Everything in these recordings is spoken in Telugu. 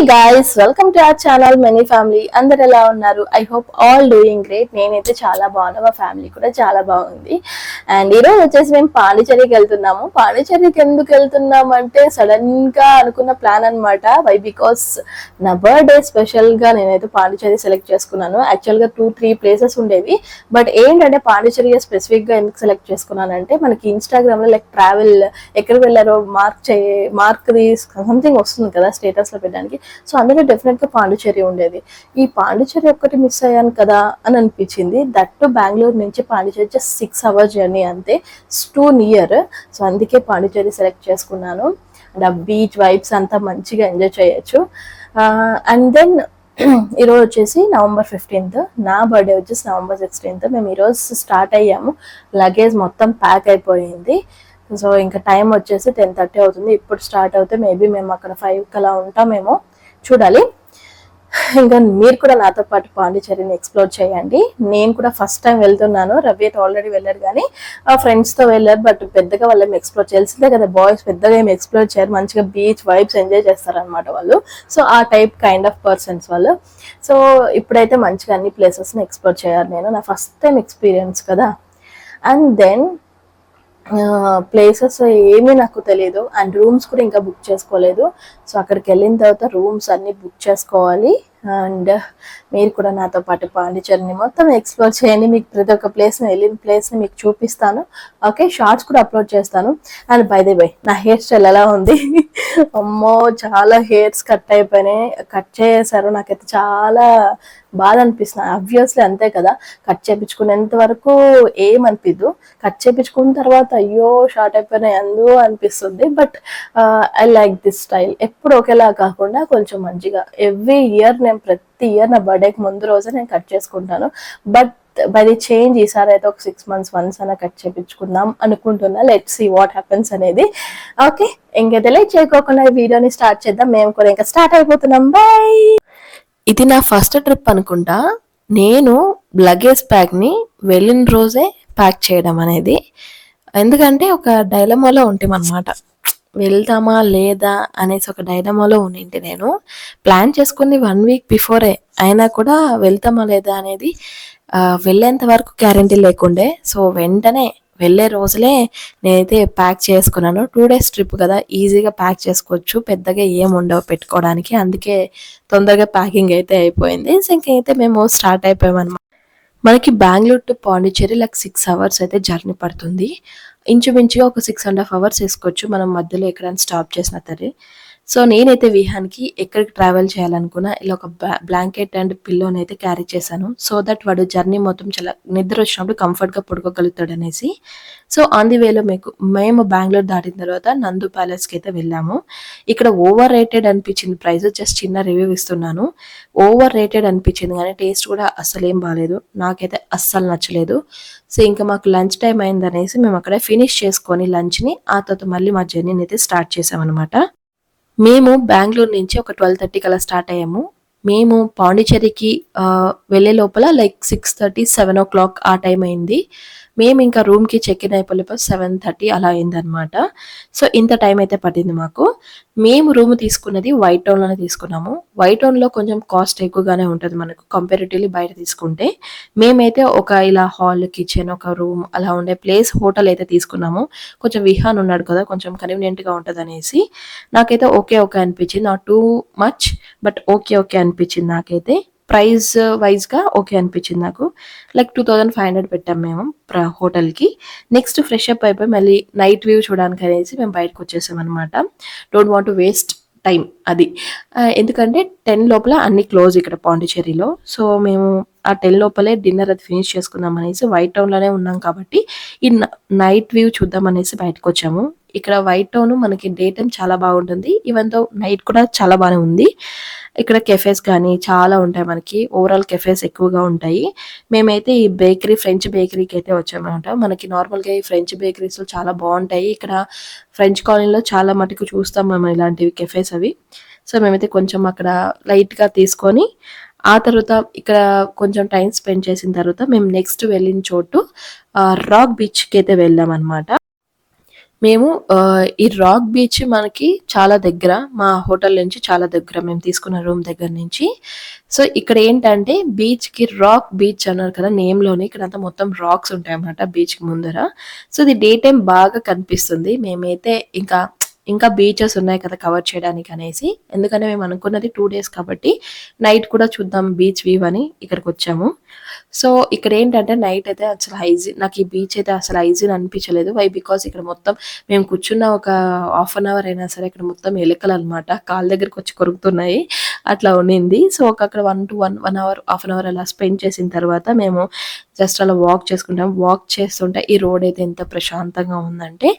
guys, welcome to our channel Many Family. అందరు ఎలా ఉన్నారు? I hope all doing great. నేనైతే చాలా బాగున్నా, మా ఫ్యామిలీ కూడా చాలా బాగుంది. అండ్ ఈరోజు వచ్చేసి మేము పాండిచేరికి వెళ్తున్నాము. పాండిచేరికి ఎందుకు వెళ్తున్నాము అంటే సడన్ గా అనుకున్న ప్లాన్ అనమాట. వై బికాస్ నా బర్త్డే స్పెషల్ గా నేనైతే పాండిచేరి సెలెక్ట్ చేసుకున్నాను. యాక్చువల్ గా 2-3 ప్లేసెస్ ఉండేవి, బట్ ఏంటంటే పాండిచేరి స్పెసిఫిక్ గా ఎందుకు సెలెక్ట్ చేసుకున్నానంటే మనకి ఇన్స్టాగ్రామ్ లో లైక్ ట్రావెల్ ఎక్కడికి వెళ్ళారో మార్క్ సంథింగ్ వస్తుంది కదా స్టేటస్ లో పెట్టడానికి. సో అందులో డెఫినెట్ గా పాండిచేరి ఉండేది. ఈ పాండిచేరి ఒక్కటి మిస్ అయ్యాను కదా అని అనిపించింది. దట్టు బెంగళూరు నుంచి పాండిచేరి జస్ట్ 6 hours జర్నీ అంతే, టూ నియర్. సో అందుకే పాండిచేరి సెలెక్ట్ చేసుకున్నాను. అండ్ ఆ బీచ్ వైబ్స్ అంతా మంచిగా ఎంజాయ్ చేయొచ్చు. అండ్ దెన్ ఈరోజు వచ్చేసి November 15th, నా బర్త్డే వచ్చేసి November 16th. మేము ఈరోజు స్టార్ట్ అయ్యాము, లగేజ్ మొత్తం ప్యాక్ అయిపోయింది. సో ఇంకా టైం వచ్చేసి 10:30 అవుతుంది. ఇప్పుడు స్టార్ట్ అవుతే మేబీ మేము అక్కడ 5 అలా ఉంటామేమో, చూడాలి. ఇంకా మీరు కూడా నాతో పాటు పాండిచేరిని ఎక్స్ప్లోర్ చేయండి. నేను కూడా ఫస్ట్ టైం వెళ్తున్నాను. రవి అయితే ఆల్రెడీ వెళ్ళారు, కానీ ఫ్రెండ్స్తో వెళ్ళారు. బట్ పెద్దగా వాళ్ళు ఏమి ఎక్స్ప్లోర్ చేయాల్సిందే కదా, బాయ్స్ పెద్దగా ఏమి ఎక్స్ప్లోర్ చేయరు, మంచిగా బీచ్ వైబ్స్ ఎంజాయ్ చేస్తారనమాట వాళ్ళు. సో ఆ టైప్ కైండ్ ఆఫ్ పర్సన్స్ వాళ్ళు. సో ఇప్పుడైతే మంచిగా అన్ని ప్లేసెస్ని ఎక్స్ప్లోర్ చేయాలి. నేను నా ఫస్ట్ టైం ఎక్స్పీరియన్స్ కదా. అండ్ దెన్ ప్లేసెస్ ఏమీ నాకు తెలియదు, అండ్ రూమ్స్ కూడా ఇంకా బుక్ చేసుకోలేదు. సో అక్కడికి వెళ్ళిన తర్వాత రూమ్స్ అన్ని బుక్ చేసుకోవాలి. అండ్ మీరు కూడా నాతో పాటు పాండిచేరిని మొత్తం ఎక్స్ప్లోర్ చేయండి. మీకు ప్రతి ఒక్క ప్లేస్ని, వెళ్ళిన ప్లేస్ని మీకు చూపిస్తాను. ఓకే, షార్ట్స్ కూడా అప్లోడ్ చేస్తాను. అండ్ బై ది బై, నా హెయిర్ స్టైల్ ఎలా ఉంది? అమ్మో, చాలా హెయిర్స్ కట్ అయిపోయినాయి, కట్ చేసేసారు. నాకైతే చాలా బాధ అనిపిస్తుంది. ఆబ్వియస్లీ అంతే కదా, కట్ చేయించుకునేంత వరకు ఏమనిపిద్దు, కట్ చేయించుకున్న తర్వాత అయ్యో షార్ట్ అయిపోయినాయి అందు అనిపిస్తుంది. But I like this style. ఎప్పుడు ఒకేలా కాకుండా కొంచెం మంచిగా ఎవ్రీ ఇయర్, నేను ప్రతి ఇయర్ నా బర్త్డేకి ముందు రోజే నేను కట్ చేసుకుంటాను. బట్ బై ది చేంజ్ ఈసారి అయితే ఒక 6 months వన్స్ అలా కట్ చేయించుకుందాం అనుకుంటున్నా. లెట్ సీ వాట్ హ్యాపెన్స్ అనేది. ఓకే, ఇంకైతే లేట్ చేయకోకుండా ఈ వీడియోని స్టార్ట్ చేద్దాం. మేము కూడా ఇంకా స్టార్ట్ అయిపోతున్నాం. బాయ్. ఇది నా ఫస్ట్ ట్రిప్ అనుకుంటా. నేను లగేజ్ ప్యాక్ని వెళ్ళిన రోజే ప్యాక్ చేయడం అనేది, ఎందుకంటే ఒక డైలమాలో ఉంటామన్నమాట. వెళ్తామా లేదా అనేసి ఒక డైలమాలో ఉండింటి. నేను ప్లాన్ చేసుకుని 1 week బిఫోరే, అయినా కూడా వెళ్తామా లేదా అనేది వెళ్ళేంత వరకు గ్యారంటీ లేకుండే. సో వెంటనే వెళ్ళే రోజులే నేనైతే ప్యాక్ చేసుకున్నాను. 2 days ట్రిప్ కదా, ఈజీగా ప్యాక్ చేసుకోవచ్చు, పెద్దగా ఏం ఉండవు పెట్టుకోవడానికి. అందుకే తొందరగా ప్యాకింగ్ అయితే అయిపోయింది. ఇంకైతే మేము స్టార్ట్ అయిపోయామన్నమాట. మనకి Bengaluru to Pondicherry like 6 hours అయితే జర్నీ పడుతుంది. ఇంచుమించుగా ఒక 6.5 hours వేసుకోవచ్చు మనం మధ్యలో ఎక్కడైనా స్టాప్ చేసిన సరే. సో నేనైతే విహాన్కి ఎక్కడికి ట్రావెల్ చేయాలనుకున్నా ఇలా ఒక బ్లాంకెట్ అండ్ పిల్లోని అయితే క్యారీ చేశాను. సో దట్ వాడు జర్నీ మొత్తం చాలా నిద్ర వచ్చినప్పుడు కంఫర్ట్గా పడుకోగలుగుతాడు అనేసి. సో ఆన్ ది వేలో మేము బెంగళూరు దాటిన తర్వాత నందు ప్యాలెస్కి అయితే వెళ్ళాము. ఇక్కడ ఓవర్ రేటెడ్ అనిపించింది ప్రైస్. జస్ట్ చిన్న రివ్యూ ఇస్తున్నాను. ఓవర్ రేటెడ్ అనిపించింది, కానీ టేస్ట్ కూడా అస్సలు ఏం బాగాలేదు, నాకైతే అస్సలు నచ్చలేదు. సో ఇంకా మాకు లంచ్ టైం అయిందనేసి మేము అక్కడ ఫినిష్ చేసుకొని లంచ్ని, ఆ తర్వాత మళ్ళీ మా జర్నీని అయితే స్టార్ట్ చేసామన్నమాట. మేము బెంగళూరు నుంచి ఒక 12:30 అలా స్టార్ట్ అయ్యాము. మేము పాండిచేరికి వెళ్ళే లోపల లైక్ 6:30, 7 o'clock ఆ టైం అయింది. మేము ఇంకా రూమ్కి చెక్ ఇన్ అయిపోయి 7:30 అలా అయిందనమాట. సో ఇంత టైం అయితే పట్టింది మాకు. మేము రూమ్ తీసుకున్నది వైట్ టౌన్లోనే తీసుకున్నాము. వైట్ టౌన్లో కొంచెం కాస్ట్ ఎక్కువగానే ఉంటుంది మనకు కంపారిటివ్లీ బయట తీసుకుంటే. మేమైతే ఒక ఇలా హాల్, కిచెన్, ఒక రూమ్ అలా ఉండే ప్లేస్ హోటల్ అయితే తీసుకున్నాము. కొంచెం విహాన్ ఉన్నాడు కదా, కొంచెం కన్వీనియంట్గా ఉంటుంది అనేసి నాకైతే ఓకే అనిపించింది. Not too much, but okay అనిపించింది నాకైతే. ప్రైస్ వైజ్గా ఓకే అనిపించింది నాకు. లైక్ 2500 పెట్టాం మేము హోటల్కి. నెక్స్ట్ ఫ్రెష్ అప్ అయిపోయి మళ్ళీ నైట్ వ్యూ చూడడానికి అనేసి మేము బయటకు వచ్చేసాం అనమాట. Don't want to waste time అది, ఎందుకంటే 10 లోపల అన్ని క్లోజ్ ఇక్కడ పాండిచేరిలో. సో మేము ఆ 10 లోపలే డిన్నర్ అది ఫినిష్ చేసుకుందాం అనేసి వైట్ టౌన్లోనే ఉన్నాం కాబట్టి ఈ నైట్ వ్యూ చూద్దాం అనేసి బయటకు వచ్చాము. ఇక్కడ వైట్ టౌన్ మనకి డే టైం చాలా బాగుంటుంది, ఈవెన్ దో నైట్ కూడా చాలా బాగానే ఉంది. ఇక్కడ కెఫేస్ కానీ చాలా ఉంటాయి మనకి, ఓవరాల్ కెఫేస్ ఎక్కువగా ఉంటాయి. మేమైతే ఈ ఫ్రెంచ్ బేకరీకి అయితే వచ్చామన్నమాట. మనకి నార్మల్గా ఈ ఫ్రెంచ్ బేకరీస్లో చాలా బాగుంటాయి. ఇక్కడ ఫ్రెంచ్ కాలనీలో చాలా మటుకు చూస్తాం మేము ఇలాంటివి కెఫేస్ అవి. సో మేమైతే కొంచెం అక్కడ లైట్గా తీసుకొని ఆ తర్వాత ఇక్కడ కొంచెం టైం స్పెండ్ చేసిన తర్వాత మేము నెక్స్ట్ వెళ్ళిన చోటు రాక్ బీచ్కి అయితే వెళ్ళాం అనమాట. మేము ఈ రాక్ బీచ్ మనకి చాలా దగ్గర. మా హోటల్ నుంచి చాలా దగ్గర. మేము తీసుకున్న రూమ్ దగ్గర నుంచి. సో, ఇక్కడ ఏంటంటే బీచ్‌కి రాక్ బీచ్ అన్నారు కదా! నేమ్‌లోనే ఇక్కడంతా మొత్తం రాక్స్ ఉంటాయన్నమాట బీచ్‌కి ముందర. సో, ఇది డే టైమ్ బాగా కనిపిస్తుంది. మేమైతే ఇంకా బీచెస్ ఉన్నాయి కదా కవర్ చేయడానికి అనేసి. ఎందుకంటే మేము అనుకున్నది 2 డేస్ కాబట్టి నైట్ కూడా చూద్దాం బీచ్ వ్యూ అని ఇక్కడికొచ్చాము. సో, ఇక్కడేంటంటే నైట్ అయితే అసలు నాకు ఈ బీచ్ అయితే అసలు హైజీన్ అనిపించలేదు. వై? బికాజ్ ఇక్కడ మొత్తం మేము కూర్చున్న ఒక హాఫ్ అన్ అవర్ అయినా సరే ఇక్కడ మొత్తం ఎలుకలనమాట. కాళ్ళ దగ్గరకొచ్చి కొరుకుతున్నాయి. అట్లా ఉండింది. సో, అక్కడ 1 అవర్, హాఫ్ అన్ అవర్ అలా స్పెండ్ చేసిన తర్వాత మేము జస్ట్ అలా వాక్ చేసుకుంటాం. వాక్ చేస్తుంటే ఈ రోడ్ అయితే ఎంత ప్రశాంతంగా ఉందంటే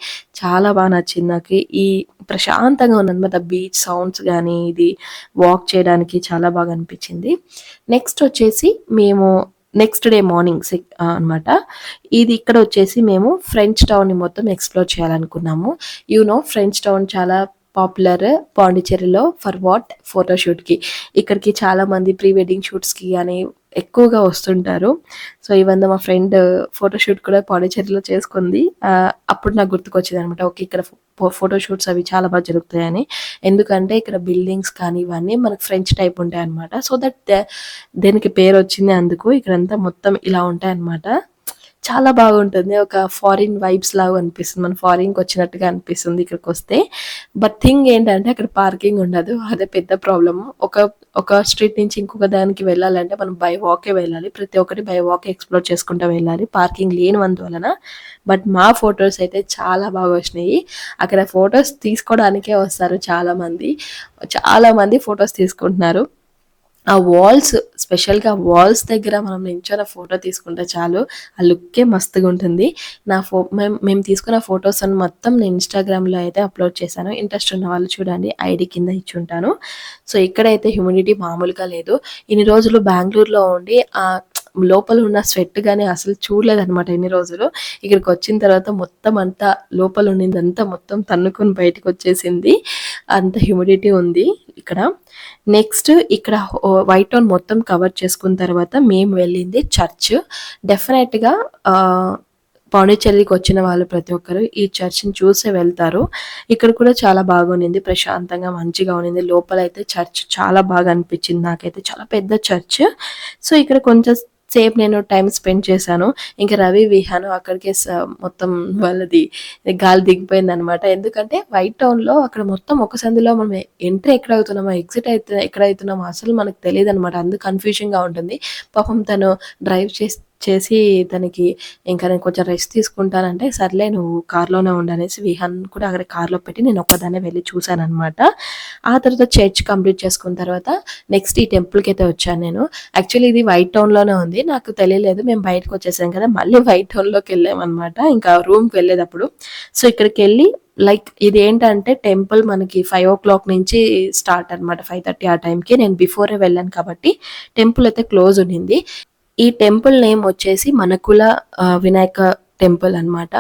చాలా బాగా నచ్చింది నాకు. ఈ ప్రశాంతంగా ఉందనమాట. బీచ్ సౌండ్స్ గానీ, ఇది వాక్ చేయడానికి చాలా బాగా అనిపించింది. నెక్స్ట్ వచ్చేసి మేము నెక్స్ట్ డే మార్నింగ్ అనమాట. ఇది ఇక్కడ వచ్చేసి మేము ఫ్రెంచ్ టౌన్ ని మొత్తం ఎక్స్ప్లోర్ చేయాలనుకున్నాము. ఫ్రెంచ్ టౌన్ చాలా పాపులర్ పాండిచ్చేరిలో. For what? ఫోటోషూట్కి. ఇక్కడికి చాలా మంది ప్రీ వెడ్డింగ్ షూట్స్కి కానీ ఎక్కువగా వస్తుంటారు. సో ఇవంతా మా ఫ్రెండ్ ఫోటోషూట్ కూడా పాండిచ్చేరిలో చేసుకుంది. అప్పుడు నాకు గుర్తుకొచ్చింది అనమాట. ఓకే, ఇక్కడ ఫోటోషూట్స్ అవి చాలా బాగా జరుగుతాయని. ఎందుకంటే ఇక్కడ బిల్డింగ్స్ కానీ ఇవన్నీ మనకు ఫ్రెంచ్ టైప్ ఉంటాయి అనమాట. సో దట్ దేనికి పేరు వచ్చింది అందుకు. ఇక్కడంతా మొత్తం ఇలా ఉంటాయి అనమాట. చాలా బాగుంటుంది. ఒక ఫారిన్ వైబ్స్ లాగా అనిపిస్తుంది. మనం ఫారిన్కి వచ్చినట్టుగా అనిపిస్తుంది ఇక్కడికి వస్తే. బట్ థింగ్ ఏంటంటే అక్కడ పార్కింగ్ ఉండదు. అదే పెద్ద ప్రాబ్లము. ఒక స్ట్రీట్ నుంచి ఇంకొక దానికి వెళ్ళాలంటే మనం బై వాకే వెళ్ళాలి. ప్రతి ఒక్కటి బై వాకే ఎక్స్ప్లోర్ చేసుకుంటూ వెళ్ళాలి, పార్కింగ్ లేనివందువలన. బట్ మా ఫొటోస్ అయితే చాలా బాగా వచ్చినాయి. అక్కడ ఫొటోస్ తీసుకోవడానికే వస్తారు చాలా మంది ఫొటోస్ తీసుకుంటున్నారు. ఆ వాల్స్, స్పెషల్‌గా వాల్స్ దగ్గర మనం నించొని ఫోటో తీసుకుంటే చాలు, ఆ లుక్కే మస్తుగా ఉంటుంది. మేము తీసుకున్న ఫొటోస్ అని మొత్తం నేను ఇన్‌స్టాగ్రామ్‌లో అయితే అప్‌లోడ్ చేశాను. ఇంట్రెస్ట్ ఉన్న వాళ్ళు చూడండి, ఐడీ కింద ఇచ్చుంటాను. సో ఇక్కడైతే హ్యూమిడిటీ మామూలుగా లేదు. ఇన్ని రోజులు బెంగుళూరులో ఉండి లోపల ఉన్న స్వెట్ గాని అసలు చూడలేదనమాట ఇన్ని రోజులు. ఇక్కడికి వచ్చిన తర్వాత మొత్తం అంతా లోపల ఉన్నిందంతా మొత్తం తన్నుకొని బయటకు వచ్చేసింది. అంత హ్యూమిడిటీ ఉంది ఇక్కడ. నెక్స్ట్ ఇక్కడ వైట్ టౌన్ మొత్తం కవర్ చేసుకున్న తర్వాత మేము వెళ్ళింది చర్చ్. డెఫినెట్గా పాండిచ్చేరికి వచ్చిన వాళ్ళు ప్రతి ఒక్కరు ఈ చర్చ్ని చూసే వెళ్తారు. ఇక్కడ కూడా చాలా బాగుంది, ప్రశాంతంగా మంచిగా ఉన్నింది. లోపల అయితే చర్చ్ చాలా బాగా అనిపించింది నాకైతే. చాలా పెద్ద చర్చ్. సో ఇక్కడ కొంచెం సేపు నేను టైం స్పెండ్ చేశాను. ఇంకా రవి విహాను అక్కడికే మొత్తం వాళ్ళది గాలి దిగిపోయింది అనమాట. ఎందుకంటే వైట్ టౌన్లో అక్కడ మొత్తం ఒక సందులో మనం ఎంట్రీ ఎక్కడ అవుతున్నామో ఎగ్జిట్ అయితే ఎక్కడ అవుతున్నామో అసలు మనకు తెలియదు అనమాట. అందుకు కన్ఫ్యూజన్గా ఉంటుంది. పాపం తను డ్రైవ్ చేసి తనకి ఇంకా నేను కొంచెం రెస్ట్ తీసుకుంటానంటే, సర్లే నువ్వు కార్లోనే ఉండనేసి విహాన్ కూడా అక్కడ కార్లో పెట్టి నేను ఒక్కదాన్నే వెళ్ళి చూశాను అనమాట. ఆ తర్వాత చర్చ్ కంప్లీట్ చేసుకున్న తర్వాత నెక్స్ట్ ఈ టెంపుల్కి అయితే వచ్చాను నేను. యాక్చువల్లీ ఇది వైట్ టౌన్లోనే ఉంది, నాకు తెలియలేదు. మేము బయటకు వచ్చేసాం కదా, మళ్ళీ వైట్ టౌన్లోకి వెళ్ళామన్నమాట ఇంకా రూమ్కి వెళ్ళేటప్పుడు. సో ఇక్కడికి వెళ్ళి ఇది ఏంటంటే టెంపుల్ మనకి 5 o'clock నుంచి స్టార్ట్ అనమాట. 5:30 ఆ టైంకి. నేను బిఫోరే వెళ్ళాను కాబట్టి టెంపుల్ అయితే క్లోజ్ ఉండింది. ఈ టెంపుల్ నేమ్ వచ్చేసి మనకుల వినాయక టెంపుల్ అనమాట.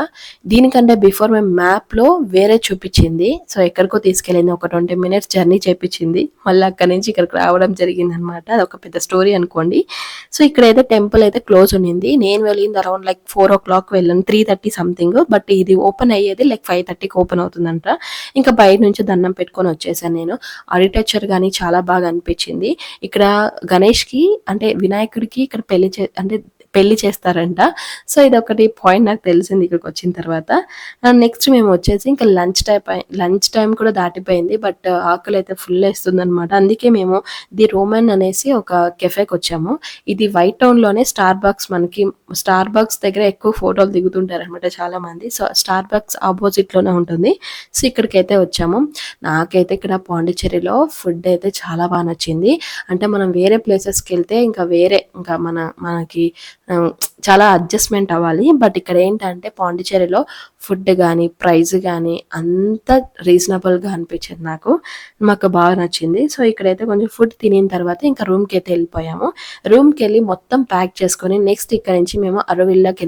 దీనికంటే బిఫోర్ మేము మ్యాప్లో వేరే చూపించింది. సో ఎక్కడికో తీసుకెళ్ళింది, ఒక 20 minutes జర్నీ చేపించింది. మళ్ళీ అక్కడి నుంచి ఇక్కడికి రావడం జరిగింది అనమాట. అది ఒక పెద్ద స్టోరీ అనుకోండి. సో ఇక్కడైతే టెంపుల్ అయితే క్లోజ్ ఉన్నింది. నేను వెళ్ళింది అరౌండ్ 4 o'clock వెళ్ళాను, 3:30 సంథింగ్. బట్ ఇది ఓపెన్ అయ్యేది 5:30కి ఓపెన్ అవుతుందంట. ఇంకా బయట నుంచి దండం పెట్టుకొని వచ్చేసాను నేను. ఆర్కిటెక్చర్ కానీ చాలా బాగా అనిపించింది. ఇక్కడ గణేష్కి అంటే వినాయకుడికి ఇక్కడ పెళ్లి చేస్తారంట. సో ఇది ఒకటి పాయింట్ నాకు తెలిసింది ఇక్కడికి వచ్చిన తర్వాత. నెక్స్ట్ మేము వచ్చేసి ఇంకా లంచ్ టైం కూడా దాటిపోయింది. బట్ ఆకలి అయితే ఫుల్ వేస్తుంది అనమాట. అందుకే మేము ది రోమన్ అనేసి ఒక కెఫేకి వచ్చాము. ఇది వైట్ టౌన్లోనే స్టార్ బక్స్ దగ్గర ఎక్కువ ఫోటోలు దిగుతుంటారు అనమాట చాలా మంది. సో స్టార్ బక్స్ ఆపోజిట్లోనే ఉంటుంది. సో ఇక్కడికైతే వచ్చాము. నాకైతే ఇక్కడ పాండిచ్చేరిలో ఫుడ్ అయితే చాలా బాగా నచ్చింది. అంటే మనం వేరే ప్లేసెస్కి వెళ్తే ఇంకా మనకి చాలా అడ్జస్ట్మెంట్ అవ్వాలి. బట్ ఇక్కడ ఏంటంటే పాండిచ్చేరిలో ఫుడ్ కానీ ప్రైస్ కానీ అంత రీజనబుల్గా అనిపించింది మాకు బాగా నచ్చింది. సో ఇక్కడైతే కొంచెం ఫుడ్ తినిన తర్వాత ఇంకా రూమ్కి అయితే వెళ్ళిపోయాము. రూమ్కి వెళ్ళి మొత్తం ప్యాక్ చేసుకొని నెక్స్ట్ ఇక్కడ నుంచి మేము అరవిల్లాకి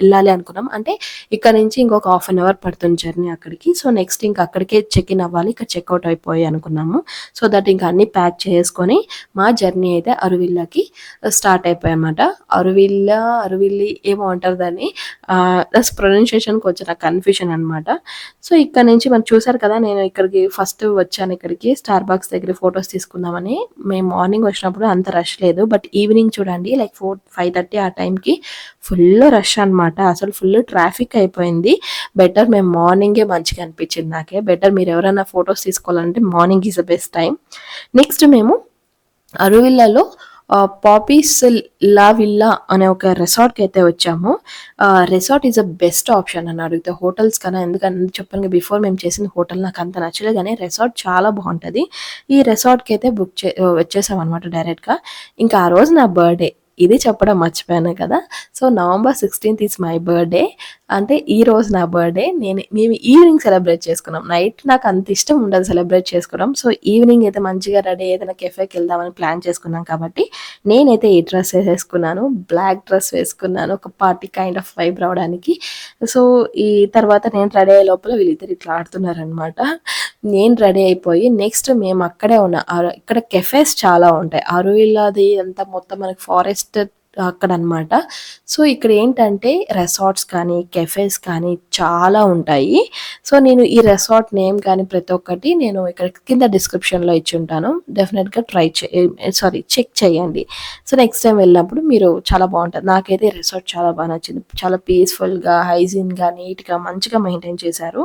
వెళ్ళాలి అనుకున్నాం. అంటే ఇక్కడ నుంచి ఇంకొక హాఫ్ అన్ అవర్ పడుతుంది జర్నీ అక్కడికి. సో నెక్స్ట్ ఇంకా అక్కడికే చెక్ ఇన్ అవ్వాలి, ఇక్కడ చెక్అవుట్ అయిపోయి అనుకున్నాము. సో దట్ ఇంకా అన్ని ప్యాక్ చేసుకొని మా జర్నీ అయితే అరవిల్లాకి స్టార్ట్ అయిపోయామన్నమాట. అరవిల్ అరువిల్లా అరువిల్లి ఏమో అంటారు దాన్ని. ప్రొనౌన్సియేషన్ కొంచెం నాకు కన్ఫ్యూషన్ అనమాట. సో ఇక్కడ నుంచి మనం చూసారు కదా, నేను ఇక్కడికి ఫస్ట్ వచ్చాను, ఇక్కడికి స్టార్ బాక్స్ దగ్గర ఫొటోస్ తీసుకుందామని. మేము మార్నింగ్ వచ్చినప్పుడు అంత రష్ లేదు, బట్ ఈవినింగ్ చూడండి లైక్ 5:30 ఆ టైంకి ఫుల్ రష్ అనమాట. అసలు ఫుల్ ట్రాఫిక్ అయిపోయింది. బెటర్ మేము మార్నింగే మంచిగా అనిపించింది నాకే. బెటర్ మీరు ఎవరైనా ఫొటోస్ తీసుకోవాలంటే morning is the best time. Next మేము అరువిల్లలో పాపీస్ లా విల్లా అనే ఒక రిసార్ట్కి అయితే వచ్చాము. Resort is a best option అని అడిగితే హోటల్స్ కన్నా. ఎందుకంటే చెప్పాను బిఫోర్ మేము చేసిన హోటల్ నాకు అంత నచ్చలేదు, కానీ రిసార్ట్ చాలా బాగుంటుంది. ఈ రిసార్ట్కి అయితే వచ్చేసాం అనమాట డైరెక్ట్గా. ఇంకా ఆ రోజు నా బర్త్డే, ఇది చెప్పడం మర్చిపోయాను కదా. So November 16th is my birthday. అంటే ఈ రోజు నా బర్త్డే. మేము ఈవినింగ్ సెలబ్రేట్ చేసుకున్నాం. నైట్ నాకు అంత ఇష్టం ఉండదు సెలబ్రేట్ చేసుకోవడం. సో ఈవినింగ్ అయితే మంచిగా రెడీ ఏదైనా కెఫేకి వెళ్దామని ప్లాన్ చేసుకున్నాం కాబట్టి నేనైతే ఈ డ్రెస్ వేసేసుకున్నాను, బ్లాక్ డ్రెస్ వేసుకున్నాను, ఒక పార్టీ కైండ్ ఆఫ్ వైబ్ రావడానికి. సో ఈ తర్వాత నేను రెడీ అయ్యే లోపల వీళ్ళిద్దరు ఇట్లా ఆడుతున్నారనమాట. నేను రెడీ అయిపోయి నెక్స్ట్ మేము అక్కడే ఉన్నా. ఇక్కడ కెఫేస్ చాలా ఉంటాయి. అరువిల్లాది అంతా మొత్తం మనకి ఫారెస్ట్ అక్కడ అనమాట. సో ఇక్కడ ఏంటంటే రెసార్ట్స్ కానీ కెఫేస్ కానీ చాలా ఉంటాయి. సో నేను ఈ రెసార్ట్ నేమ్ కానీ ప్రతి ఒక్కటి నేను ఇక్కడ కింద డిస్క్రిప్షన్లో ఇచ్చి ఉంటాను. డెఫినెట్గా చెక్ చేయండి. సో నెక్స్ట్ టైం వెళ్ళినప్పుడు మీరు చాలా బాగుంటుంది. నాకైతే రెసార్ట్ చాలా బాగా నచ్చింది. చాలా పీస్ఫుల్గా, హైజీన్గా, నీట్గా మంచిగా మెయింటైన్ చేశారు.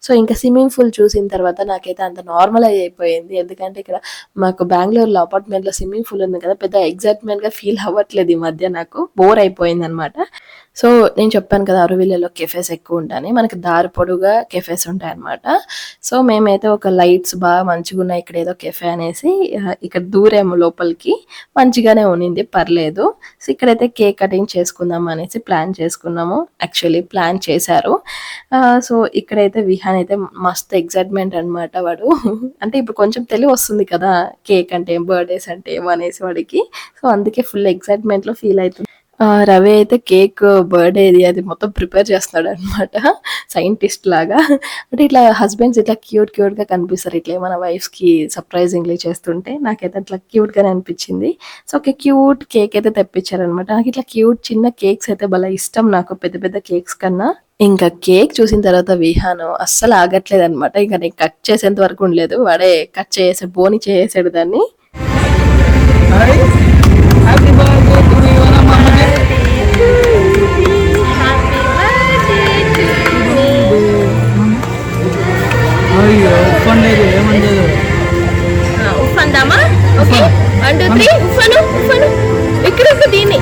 సో ఇంకా స్విమ్మింగ్ పూల్ చూసిన తర్వాత నాకైతే అంత నార్మల్ అయిపోయింది. ఎందుకంటే ఇక్కడ మాకు బెంగళూరులో అపార్ట్మెంట్లో స్విమ్మింగ్ పూల్ ఉంది కదా, పెద్ద ఎగ్జైట్మెంట్గా ఫీల్ అవ్వట్లేదు ఈ మధ్య. నాకు బోర్ అయిపోయింది అనమాట. సో నేను చెప్పాను కదా అరువిల్లలో కెఫేస్ ఎక్కువ ఉంటాయి, మనకి దారి పొడుగా కెఫేస్ ఉంటాయి అనమాట. సో మేమైతే ఒక లైట్స్ బాగా మంచిగా ఉన్నాయి ఇక్కడ ఏదో కెఫే అనేసి ఇక్కడ దూరేమో లోపలికి. మంచిగానే ఉన్నింది, పర్లేదు. సో ఇక్కడైతే కేక్ కటింగ్ చేసుకుందాం అనేసి ప్లాన్ చేసుకున్నాము. యాక్చువల్లీ ప్లాన్ చేశారు. సో ఇక్కడైతే విహాన్ అయితే మస్తు ఎగ్జైట్మెంట్ అనమాట. వాడు అంటే ఇప్పుడు కొంచెం తెలివి వస్తుంది కదా, కేక్ అంటే బర్త్డేస్ అంటే ఏమో అనేసి వాడికి. సో అందుకే ఫుల్ ఎగ్జైట్మెంట్లో ఫీల్ అవుతుంది. రవి అయితే కేక్ బర్త్డేది అది మొత్తం ప్రిపేర్ చేస్తున్నాడు అనమాట, సైంటిస్ట్ లాగా. అంటే ఇట్లా హస్బెండ్స్ ఇట్లా క్యూట్గా కనిపిస్తారు, ఇట్లా మన వైఫ్స్కి సర్ప్రైజింగ్లీ చేస్తుంటే. నాకైతే అట్లా క్యూట్గానే అనిపించింది. సో ఒక క్యూట్ కేక్ అయితే తెప్పించారనమాట. నాకు ఇట్లా క్యూట్ చిన్న కేక్స్ అయితే భలే ఇష్టం నాకు, పెద్ద పెద్ద కేక్స్ కన్నా. ఇంకా కేక్ చూసిన తర్వాత విహాను అస్సలు ఆగట్లేదు అనమాట. ఇంకా నేను కట్ చేసేంత వరకు ఉండలేదు, వాడే కట్ చేసాడు, బోని చేసాడు దాన్ని. ఉఫ్ఫందామా? ఓకే 1 2 3 ఉఫ్ఫను ఉఫ్ఫను. ఇక్కడ దీన్ని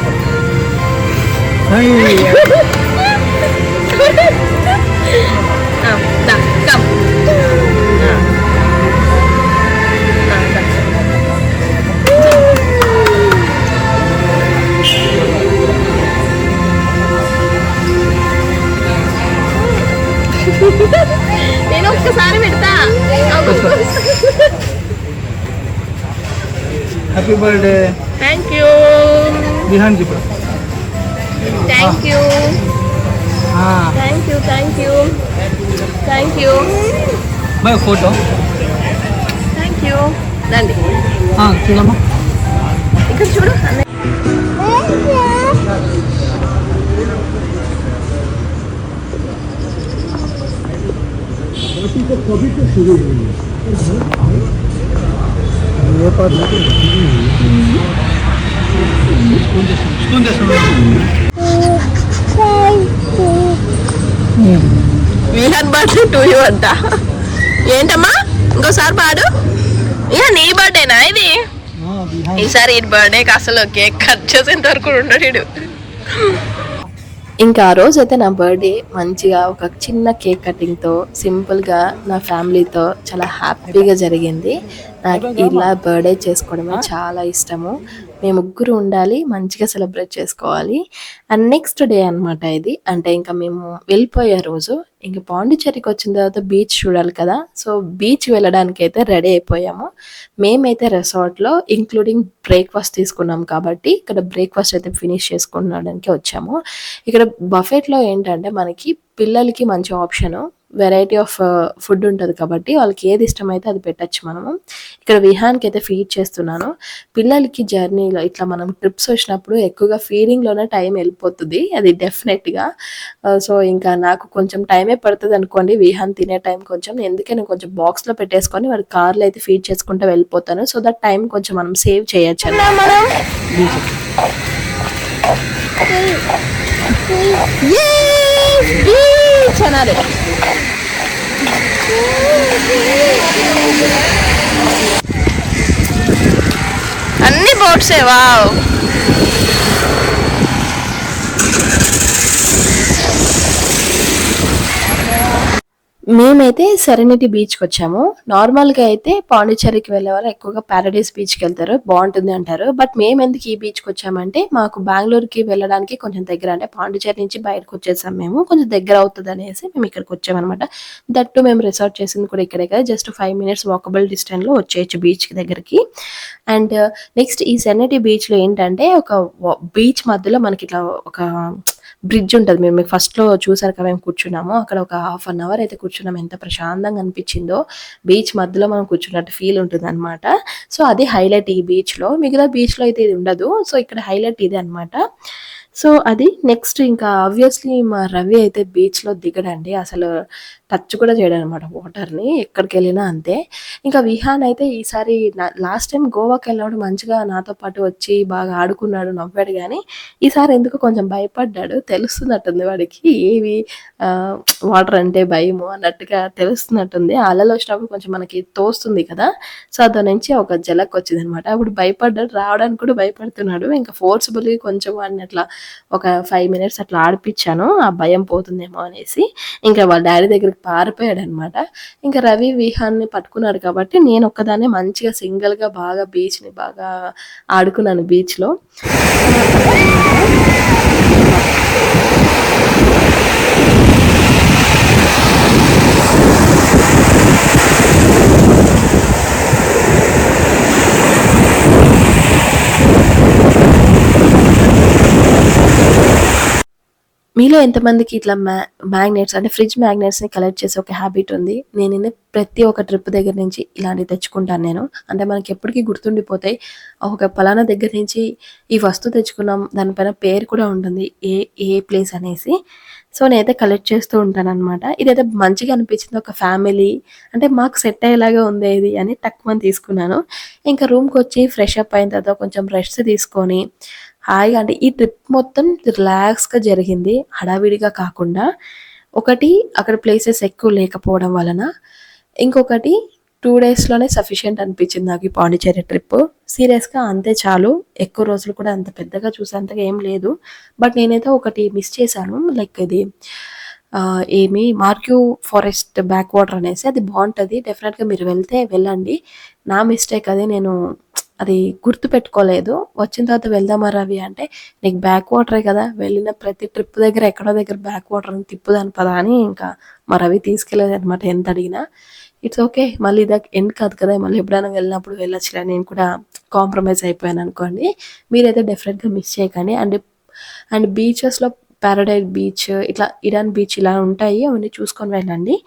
నేను ఒక్కసారి పెడతా. Happy birthday. Thank you. Vihaan కి thank you thank you thank you thank you. Bye photo. Thank you. రండి చూడమ్మా, ఇక్కడ చూడు. कभी तो शुरू हुई ये पर విహాన్ బర్త్డే టు యూ అంట. ఏంటమ్మా ఇంకోసారి పాడు. ఇక నీ బర్త్డేనా ఇది? ఈసారి ఈ బర్త్డేకి అసలు కేక్ కట్ చేసేంత వరకు ఉండడు. ఇంకా ఆ రోజు అయితే నా బర్త్డే మంచిగా ఒక చిన్న కేక్ కటింగ్తో సింపుల్గా నా ఫ్యామిలీతో చాలా హ్యాపీగా జరిగింది. నాకు ఇలా బర్త్డే చేసుకోవడమే చాలా ఇష్టము. మేము ముగ్గురు ఉండాలి, మంచిగా సెలబ్రేట్ చేసుకోవాలి. అండ్ నెక్స్ట్ డే అనమాట ఇది. అంటే ఇంకా మేము వెళ్ళిపోయే రోజు. ఇంకా పాండిచ్చేరికి వచ్చిన తర్వాత బీచ్ చూడాలి కదా. సో బీచ్ వెళ్ళడానికి అయితే రెడీ అయిపోయాము. మేమైతే రిసార్ట్లో ఇంక్లూడింగ్ బ్రేక్ఫాస్ట్ తీసుకున్నాం కాబట్టి ఇక్కడ బ్రేక్ఫాస్ట్ అయితే ఫినిష్ చేసుకునడానికి వచ్చాము. ఇక్కడ బఫెట్లో ఏంటంటే మనకి పిల్లలకి మంచి ఆప్షను, వెరైటీ ఆఫ్ ఫుడ్ ఉంటుంది కాబట్టి వాళ్ళకి ఏది ఇష్టమైతే అది పెట్టచ్చు మనము. ఇక్కడ విహాన్కి అయితే ఫీడ్ చేస్తున్నాను. పిల్లలకి జర్నీలో ఇట్లా మనం ట్రిప్స్ వచ్చినప్పుడు ఎక్కువగా ఫీడింగ్లోనే టైం వెళ్ళిపోతుంది, అది డెఫినెట్గా. సో ఇంకా నాకు కొంచెం టైమే పడుతుంది అనుకోండి విహాన్ తినే టైం కొంచెం, ఎందుకే నేను కొంచెం బాక్స్లో పెట్టేసుకొని వాడి కార్లో అయితే ఫీడ్ చేసుకుంటూ వెళ్ళిపోతాను. సో దట్ టైం కొంచెం మనం సేవ్ చేయొచ్చు మనం. ಚೆನ್ನಾಗಿದೆ. అన్ని బోట్సే. వావ్. మేమైతే సెరెనిటీ బీచ్కి వచ్చాము. నార్మల్గా అయితే పాండిచ్చేరికి వెళ్ళే వాళ్ళు ఎక్కువగా ప్యారడైస్ బీచ్కి వెళ్తారు, బాగుంటుంది అంటారు. బట్ మేము ఎందుకు ఈ బీచ్కి వచ్చామంటే మాకు బెంగళూరుకి వెళ్ళడానికి కొంచెం దగ్గర, అంటే పాండిచ్చేరి నుంచి బయటకు వచ్చేసాం మేము, కొంచెం దగ్గర అవుతుంది అనేసి మేము ఇక్కడికి వచ్చామన్నమాట. దట్టు మేము రిసార్ట్ చేసింది కూడా ఇక్కడే కదా, జస్ట్ 5 minutes వాకబుల్ డిస్టెన్స్లో వచ్చేయచ్చు బీచ్కి దగ్గరికి. అండ్ నెక్స్ట్ ఈ సెరెనిటీ బీచ్లో ఏంటంటే ఒక బీచ్ మధ్యలో మనకి ఇట్లా ఒక బ్రిడ్జ్ ఉంటుంది. మేము ఫస్ట్లో చూసారు కదా, మేము కూర్చున్నాము అక్కడ ఒక 1/2 hour అయితే కూర్చున్నాము. ఎంత ప్రశాంతంగా అనిపించిందో, బీచ్ మధ్యలో మనం కూర్చున్నట్టు ఫీల్ ఉంటుంది అనమాట. సో అది హైలైట్ ఈ బీచ్లో. మిగతా బీచ్లో అయితే ఇది ఉండదు, సో ఇక్కడ హైలైట్ ఇదే అనమాట. సో అది నెక్స్ట్ ఇంకా ఆబ్వియస్లీ మా రవి అయితే బీచ్లో దిగడండి, అసలు టచ్ కూడా చేయడం అనమాట వాటర్ని, ఎక్కడికి వెళ్ళినా అంతే. ఇంకా విహాన్ అయితే ఈసారి లాస్ట్ టైం గోవాకి వెళ్ళినప్పుడు మంచిగా నాతో పాటు వచ్చి బాగా ఆడుకున్నాడు, నవ్వాడు, కానీ ఈసారి ఎందుకు కొంచెం భయపడ్డాడు. తెలుస్తున్నట్టుంది వాడికి ఏవి వాటర్ అంటే భయము అన్నట్టుగా తెలుస్తున్నట్టుంది. అలలు వచ్చినప్పుడు కొంచెం మనకి తోస్తుంది కదా, సో దాని నుంచి ఒక జలక్ వచ్చింది అనమాట. అప్పుడు భయపడ్డాడు, రావడానికి కూడా భయపడుతున్నాడు. ఇంకా ఫోర్స్ఫుల్లీ కొంచెం వాడిని అట్లా ఒక 5 minutes అట్లా ఆడిపించాను, ఆ భయం పోతుందేమో అనేసి. ఇంకా వాళ్ళ డాడీ దగ్గరికి పారిపోయాడు అనమాట. ఇంకా రవి విహాన్ని పట్టుకున్నాడు కాబట్టి నేను ఒక్కదాన్ని మంచిగా సింగిల్గా బాగా బీచ్ని బాగా ఆడుకున్నాను బీచ్లో. మీలో ఎంతమందికి ఇట్లా మ్యాగ్నెట్స్ అంటే ఫ్రిడ్జ్ మ్యాగ్నెట్స్ని కలెక్ట్ చేసే ఒక హ్యాబిట్ ఉంది? నేను ప్రతి ఒక్క ట్రిప్ దగ్గర నుంచి ఇలాంటివి తెచ్చుకుంటాను నేను. అంటే మనకి ఎప్పటికీ గుర్తుండిపోతాయి, ఒక పలానా దగ్గర నుంచి ఈ వస్తువు తెచ్చుకున్నాం, దానిపైన పేరు కూడా ఉంటుంది, ఏ ఏ ప్లేస్ అనేసి. సో నేనైతే కలెక్ట్ చేస్తూ ఉంటాను అనమాట. ఇదైతే మంచిగా అనిపించింది, ఒక ఫ్యామిలీ అంటే మాకు సెట్ అయ్యేలాగా ఉంది ఇది అని తక్కువ తీసుకున్నాను. ఇంకా రూమ్కి వచ్చి ఫ్రెష్ అప్ అయిన తర్వాత కొంచెం రెస్ట్ తీసుకొని హాయిగా, అంటే ఈ ట్రిప్ మొత్తం రిలాక్స్గా జరిగింది, హడావిడిగా కాకుండా. ఒకటి అక్కడ ప్లేసెస్ ఎక్కువ లేకపోవడం వలన, ఇంకొకటి 2 daysలోనే సఫిషియెంట్ అనిపించింది నాకు ఈ పాండిచ్చేరి ట్రిప్. సీరియస్గా అంతే చాలు, ఎక్కువ రోజులు కూడా అంత పెద్దగా చూసేంతగా ఏం లేదు. బట్ నేనైతే ఒకటి మిస్ చేశాను, లైక్ ఇది ఏమి మార్క్యూ ఫారెస్ట్ బ్యాక్ వాటర్ అనేసి, అది బాగుంటుంది, డెఫినెట్గా మీరు వెళ్తే వెళ్ళండి. నా మిస్టేక్ అది, నేను అది గుర్తు పెట్టుకోలేదు. వచ్చిన తర్వాత వెళ్దామా రవి అంటే, నీకు బ్యాక్ వాటరే కదా, వెళ్ళిన ప్రతి ట్రిప్ దగ్గర ఎక్కడో దగ్గర బ్యాక్ వాటర్ అని తిప్పుదాని పదా అని ఇంకా మా రవి తీసుకెళ్ళలేదు అనమాట ఎంత అడిగినా. ఇట్స్ ఓకే, మళ్ళీ ఇది ఎండ్ కాదు కదా, మళ్ళీ ఎప్పుడైనా వెళ్ళినప్పుడు వెళ్ళొచ్చులే, నేను కూడా కాంప్రమైజ్ అయిపోయాను అనుకోండి. మీరైతే డెఫినెట్గా మిస్ చేయకండి. అండ్ బీచెస్లో ప్యారడైజ్ బీచ్, ఇట్లా ఇరాన్ బీచ్ ఇలా ఉంటాయి, అవన్నీ చూసుకొని వెళ్ళండి.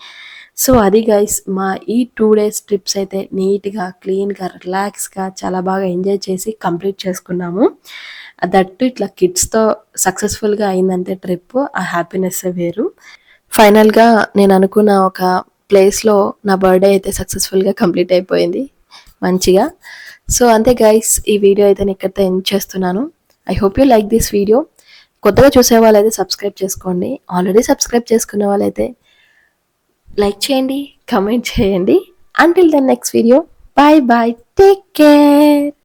సో అది గైస్, మా ఈ 2 days ట్రిప్స్ అయితే నీట్గా క్లీన్గా రిలాక్స్గా చాలా బాగా ఎంజాయ్ చేసి కంప్లీట్ చేసుకున్నాము. దట్టు ఇట్లా కిడ్స్తో సక్సెస్ఫుల్గా అయిందంటే ట్రిప్, ఆ హ్యాపీనెస్ వేరు. ఫైనల్గా నేను అనుకున్న ఒక ప్లేస్లో నా బర్త్డే అయితే సక్సెస్ఫుల్గా కంప్లీట్ అయిపోయింది మంచిగా. సో అంతే గైస్, ఈ వీడియో అయితే నేను ఇక్కడితో ఎండ్ చేస్తున్నాను. I hope you like this video. కొత్తగా చూసే వాళ్ళైతే సబ్స్క్రైబ్ చేసుకోండి, ఆల్రెడీ సబ్స్క్రైబ్ చేసుకున్న వాళ్ళైతే లైక్ చేయండి, కమెంట్ చేయండి. Until then next video, bye bye, take care.